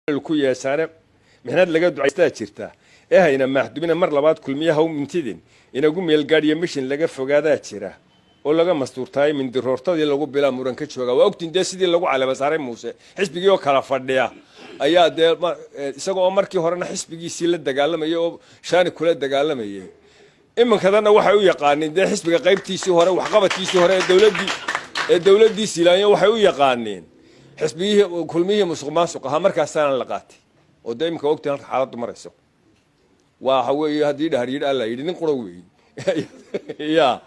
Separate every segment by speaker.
Speaker 1: الكوية سنة محناد لقى دعاء تشرتا إيه هنا محدودين مر لبعض كل مية هم منتدين إن أقوم يلقى يمشين لقى فقادات شرا ولا لقى مستور تاي من درورتا دي لقوا بلا مرن كتشوا وقت ندرس دي لقوا على مسار موسى حس بيجوا كلا فرديا أيا ده سقوا عمر كي هرنا حس بيجي سيل الدجال ما يو شان كل الدجال ما يه إما كذا نوحي يقانين ده حس بيجي قيب تيسي هرا وحقبة تيسي هرا الدولة دي سيلانية وحي يقانين حس بيه كل مية مسقمان سقها مركز سنة لقاتي ودايما كوقت هناك حالات مرسو وحوي هدي ده هريد الله يدين قروي يا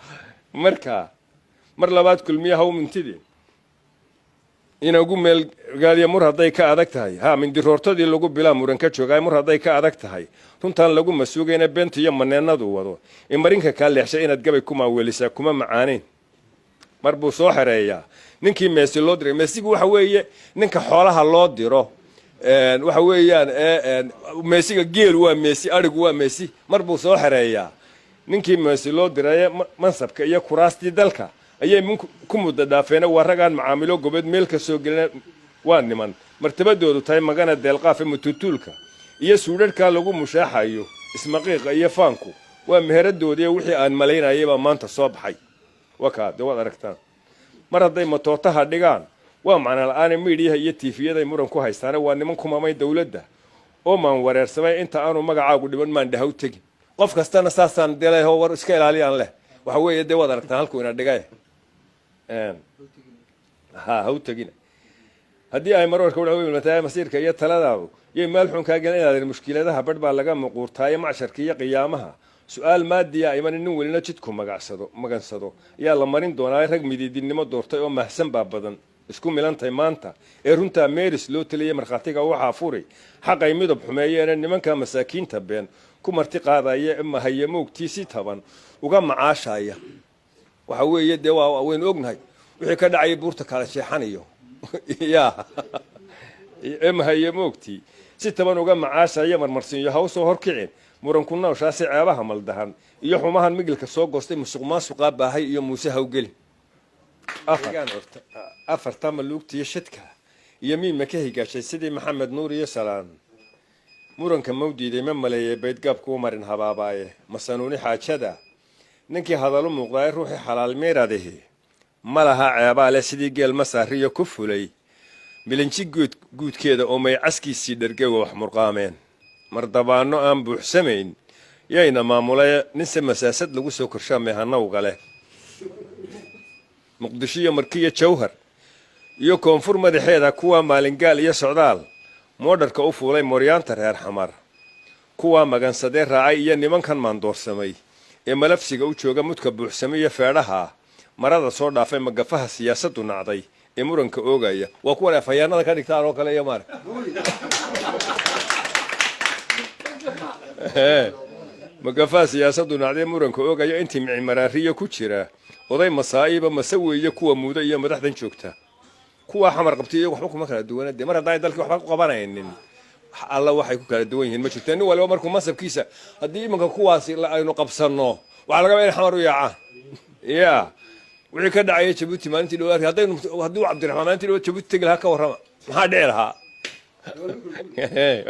Speaker 1: مركا مرلبات كل مية هو منتدي إن أقوم قال يا مر هذا كأدكت هاي ها من درورتا دي لقوا بلا مرن كتشو قاي مر هذا كأدكت هاي تنتان لقوا مسوقين بنت يوم من النادو وضو إمرينك كان لحشين تجيب كوما ولسا كوما معانين مربو صاحر يا ننكي ميسي لودري ميسي وحوي ننك حولها لوديرو وحويان ميسي جيل هو ميسي أرجو هو ميسي مربو صاحر يا ننكي ميسي لودري منصب كأي كراستي دلكا أي ممكن كم متدافعين ورجعان معاملو قبض ملك سوقنا وان من مرتبة دو تاي مجانا دلقا في متطولك يا سورة كان لقوا مشاحة أيو اسمه قيق يا فانكو ومهرد دو دي وحي أن ملايين أيبا ما أنت صاب حي وكاد دوّا ركتان مرة دايما توتها دجان ومعنا الآن ميديا هي التيفية دايما مرن كوها يستانا وأن من كم ما يدولة ده ومن ورر سماي أنت أنا ما قاعد أقول من ده هو تجي قف كستان أساسا دله هو ورسكيل عليه عنله وهو يدوّا ركتان هالكوين الدجاج ها هو تجينا هدي أي مرة كل عوي المتاع مسير كي ثلاثة يملحون كأجل هذه المشكلة ده بدل باللقاء مقورتها مع شركية قيامها سؤال مادي يا إيمان إنه ولنا جدكم ما قصدوا يلا مرين دونا رقم جديد إنما دورته يوم محسن بابدن اسكون ميلان تيمانتا إيرونتا ميرس لو تلي مرخاتيك أو حافوري حق يميد بحماية إن من كان مساكين تبين كم ارتقاء هذا يا إما هي موك تيسي طبعا وقام عاشايا وحوي يدي وين أجنهاي وحكى عيب بورتك على شيء حنيو يا إما هي موكتي ستة من وقام عاشايا مرسين يهوس وهركعين مرن كنا وشاسع عبها ملدهن يحومها المجل كسوق قصتي مسقما سقاب بهاي يوم موسى وقل أفر تام اللوكتي يشتكها يمين مكهي قاش سيدي محمد نور يسلان مرن كمودي دي من ملاي بيت قاب كومرن هبابايه مسنوني حاجدا نكي هذا المقدار روحي حلال ميرا ده ملها عبالة سيدي قال مسارية كفولي بلنشي قود كده أمي عسكي سيدر جو وحمر قامين مردبانو أم بحسمين ياينا مامولاي نسي مساسد لغو سوكر شامي هنو غالي مقدشية مركية جوهر يو كونفور مدحيدا كوا مالنقال يا سعدال مودر كأوفولي موريان ترهر حمر كوا مغان صدير راعي يا نمان كان ماندور سمي إما لفسي قو جوغا متكبو حسمية فعلها مرادة صور دافع مقفها سياسة نعضي إمورن كأوغايا وكوا رفيانا كان يكتارو كلا يا مار مقفها سياسة نعضي إمورن كأوغايا انتي معي مرارية كوتشيرا وضي مصايبة مسوية كوا مودية مدحدن شوكتا كوا حمر قبتيه وحبكم مكلا دوانة دي مرة داي دالك وحبكم قبانا الله waxay ku kala duwan yihiin ma jirtaan waliba markuu masabkiisa hadii imanka kuwaasi la aynu qabsano waxa laga yaabaa xamar u yaaca ya wixii ka dhacay Djibouti maalintii dhawaar hadii Cabdiraxmaan maalintii dhawaar Djibouti tagay ka warrama maxaa dhacay lahaa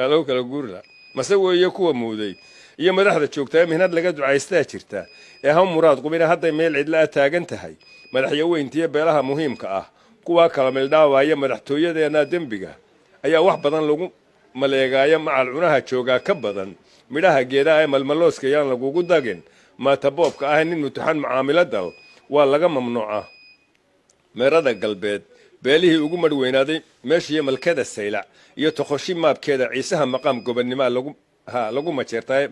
Speaker 1: alo kala guurla masawiye kuwa muuday iyo madaxda joogtay mihnad laga ducaystaa jirta ee ha muraad qubina hadda meel cid la taagan tahay madaxweyntiye beelaha muhiimka ah kuwa kala meel dhaawaya madaxtooyadeena dambiga ayaa wax badan lagu maleegaya macal cunaha jooga ka badan midhaha geedaha malmalooska yaan lagugu dagin ma taboobka ah in mutaxan macaamilada waa laga mamnuuca meerada galbeed beelihii ugu madweynaaday meeshii malkada saylac iyo toqoshi maabkeeda ciisaha maqaam gobonnimo lagu majeertay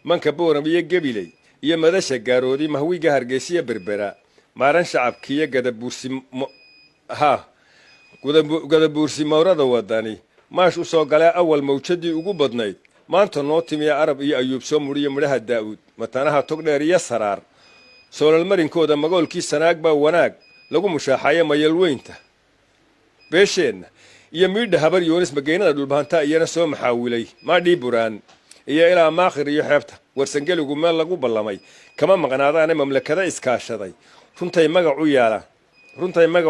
Speaker 1: manka booram iyo gabilay iyo madasha gaaroodi mahwiga hargeysa berbera maaran shacabkiya gadabuursi mawrada wadani maash u soo galay awal mawjadii ugu badnayd maanta noo timiya arab iyo ayuub soo muriyo midhaha daa'uud matanaha togdheer iyo saraar soolal marinkooda magoolkii sanaag baa wanaag lagu mushaaxayo mayalweynta beesheenna iyo miidha habar yoonis mageynada dhulbahantaa iyana soo maxaawilay maadhii buraan iyo ilaa maakhir iyo xeebta warsangeligu meel lagu ballamay kama maqnaadaane mamlakada iskaashaday runtay magac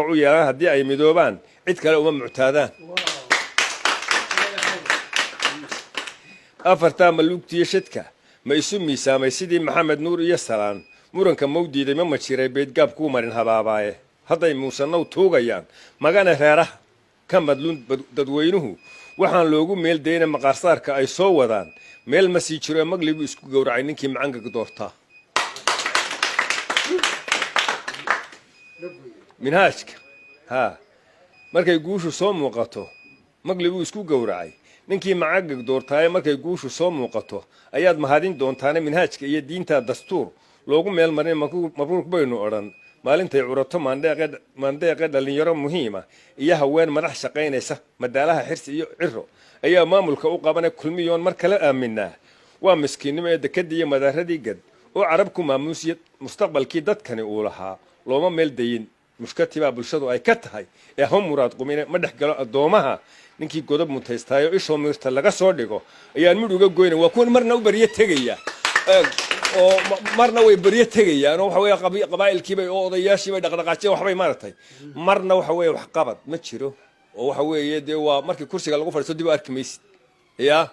Speaker 1: u yeelaan haddii ay midoobaan cid kale uma muctaadaan afartaa maluugtiyo shadka ma isu miisaamay sidii maxamed nuur iyo salaan muranka mawdiiday ma jiray beedgaab kuu marin habaabaaye hadday muusanow tuugayaan magana reeraha ka madluun dadweynuhu waxaan loogu meel dayna maqaarsaarka ay soo wadaan meel ma sii jiro maglibu isku gowracay ninkii macanka doortaa minhaajka markay guushu soo muuqato maglibu isku gowracay ninkii macagag doortaaye markay guushu soo muuqato ayaad mahadin doontaane minhaajka iyo diinta dastuur loogu meel marin mabruuq baynu odhan maalintay curato maandeeqe dhallinyaro muhiima iyo haween madax shaqaynaysa madaalaha xirsi iyo ciro ayaa maamulka u qabane kulmiyoon mar kale aaminaa waa miskiinnimo ee dekadii iyo madaaradii gad oo carab ku maamuusiya mustaqbalkii dadkani uu lahaa looma meel dayin mushkatibaa bulshadu ay ka tahay ee ha muraad qumine ma dhex galo addoomaha ninkii godob mutaystaayo ishoo miirta laga soo dhigo ayaan midh uga goyna waa kuwan marna u baryo tegaya oo marna way baryo tegayaan oo waxa weeye qabaa'ilkiibay oo odayaashiibay dhaqdhaqaajeen waxbay maaragtay marna waxa weeye wax qabad ma jiro oo waxa weeye dee waa markii kursiga lagu fadhiisto dib u arki maysid yaa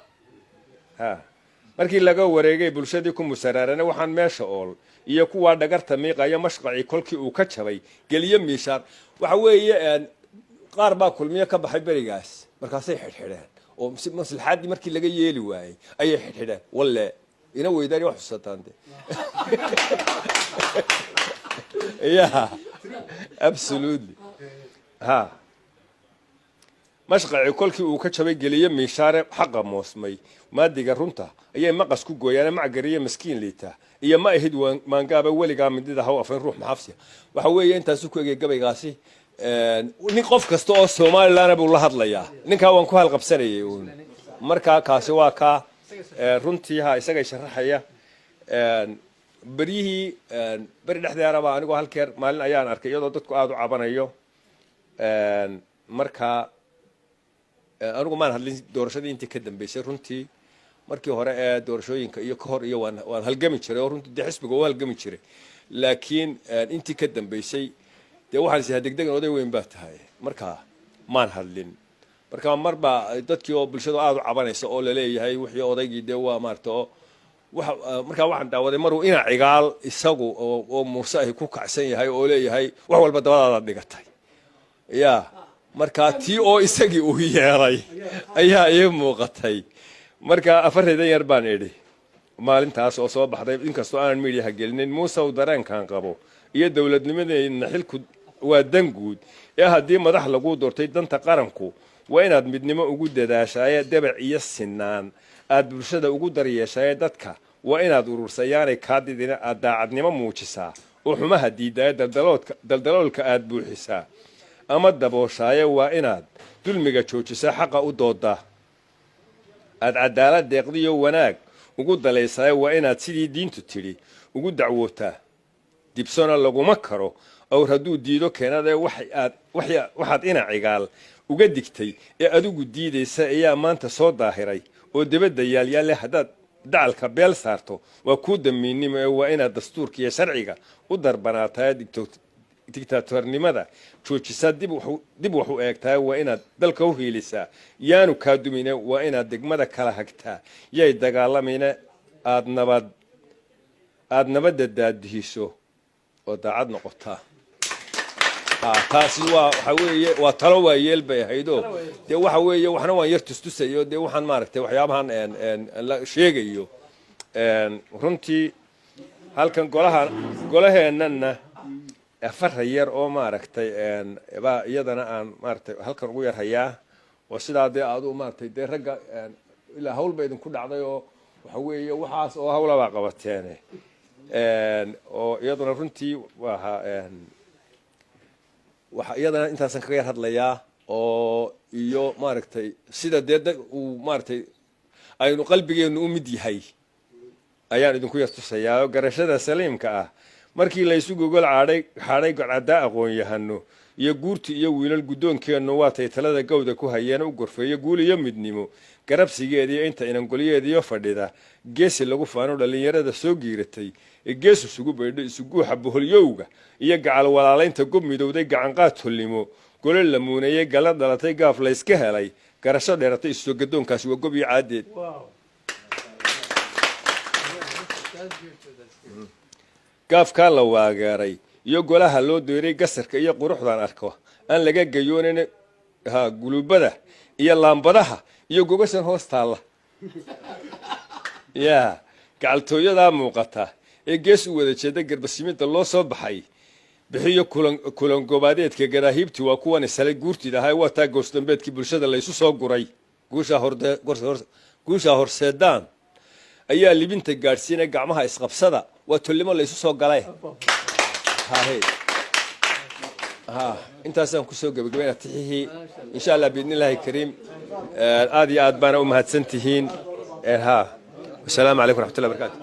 Speaker 1: markii laga wareegay bulshadii ku musaraarana waxaan meesha ool iyo kuwaa dhagarta miiqaya mashqacii kolkii uu ka jabay geliyo miishaar waxa weeye qaar baa kulmiyo ka baxay berigaas markaasay xidhxidheen oo maslaxaadii markii laga yeeli waayey ayay xidhxidheen walle ina weydaani wax xusataan de yeah absolutely mashqaci kolkii uu ka jabay geliyo miishaare xaqa moosmay maadiga runta ayay maqas ku gooyaan macgariye miskiin liita iyo ma ahid maangaaba weligaa midida haw afeen ruux maxafsiya waxa weeye intaas ku egay gabaygaasi nin qof kasta oo Soomaaliland buu la hadlayaa ninka waan ku halqabsanayay marka kaasi waa ka runtii isaga sharaxaya bariyihii bari dhexdeeda baa anigu halkeer maalin ayaan arkay iyadoo dadku aad u cabanayo marka anigu maan hadlin doorashadii intii ka dambeysay runtii markii hore ee doorashooyinka iyo ka hor iyo waan halgami jiray oo runtii xisbiga oo halgami jiray laakiin intii ka dambeysay dee waxaan si degdegan oday weyn baa tahay marka maan hadlin marka marba dadkii oo bulshadu aad u cabanaysa oo la leeyahay wixii odaygii dee waa maarto marka waxaan daawaday maruu ina cigaal isagu oo muuse ay ku kacsan yahay oo leeyahay wax walba dabadaada dhigatay yaa marka tii oo isagii uu yeelay ayaa ii muuqatay marka afareedan yar baan idhi maalintaas oo soo baxday inkastoo aanan media gelinin muuse uu dareenkan qabo iyo dawladnimadeena xilku waa dan guud ee haddii madax lagu doortay danta qaranku waa inaad midnimo ugu dadaashaay dabac iyo sinaan aad bulshada ugu daryeeshaay dadka waa inaad urursayaanay kaadidina aad daacadnimo muujisaa oo xumaha diidaay daldaloolka aad buuxisaa ama dabooshaay waa inaad dulmiga joojisaa xaqa u doodaa aad cadaalad deeqdiyo wanaag ugu dalaysaay waa inaad sidii diintu tidhi ugu dacwootaa dibsona laguma karo awr hadduu diido keenada waxaad ina cigaal uga digtay ee adigu diidaysa ayaa maanta soo daahiray oo dibadda yaalyaale haddaad dacalka beel saarto waa kuu damiinnimo ee waa inaad dastuurka iyo sharciga u darbanaataay digtaatornimada joojisaa dib wax u eegtaa waa inaad dalka u hiilisaa yaanu kaa dumine waa inaad degmada kala hagtaa yay dagaalamayna aad nabadda daadihiso oo daacad noqotaa taasi waxa weeye waa talo waa yeel bay ahaydoo dee waxa weeye waxna waan yar tustusayo dee waxaan maaragtay waxyaabahan la sheegayo runtii halkan golaheennana afar yar oo maaragtay baa iyadana aan maaragtay halkan ugu yar hayaa oo sidaa dee aadu maaragtay dee ragga ilaa hawl ba idinku dhacday oo waxa weeye waxaas oo hawlabaa qabateene oo iyaduna runtii waxa iyadana intaasan kaga yar hadlayaa oo iyo maaragtay sida dee uu maaragtay aynu qalbigeenu u mid yahay ayaan idinku yar tusayaa garashada saliimka ah markii la isu gogol xaadhay gocada aqoon yahano iyo guurti iyo wiilal gudoonkeennu waatay talada gowda ku hayeen u gorfeeyo guul iyo midnimo garabsigeedii inta inangoliyeediyo fadhida geesi lagu faano dhalinyarada soo giiratay ee geesu sugu baydho isuguuxa boholyowga iyo gacal walaalaynta gob midowday gacanqaad hollimo gole la muuneeyey gala dhalatay gaaf layska helay garasho dheeratay isoo gadoonkaasi waa gob iyo caadeed قاف كان لو واقاري يقول لها لو ديري قصر كي يقروح ذان أركوه أن لقى جيونين ها قلوب بده يلا بدها يقول قصر هوست الله يا قالتو يدا موقتها إجلس وذا شدة قرب السميت الله صوب حي بحيو كلن قبادات كجراهيبتي وكون السلك جورتي ده هاي وقتها جوستن بيت كبر شدة اللي يسوع قري جوشا هرد جوشا هرسدان أيها اللي بنت جارسينا جامها إسقف صدا وتلموا اللي يسوع قلاي ها أنت أصلا كسوق بقبيلة تحيه إن شاء الله بإذن الله الكريم هذه أدبانا أمهات سنتهين والسلام عليكم ورحمة الله وبركاته.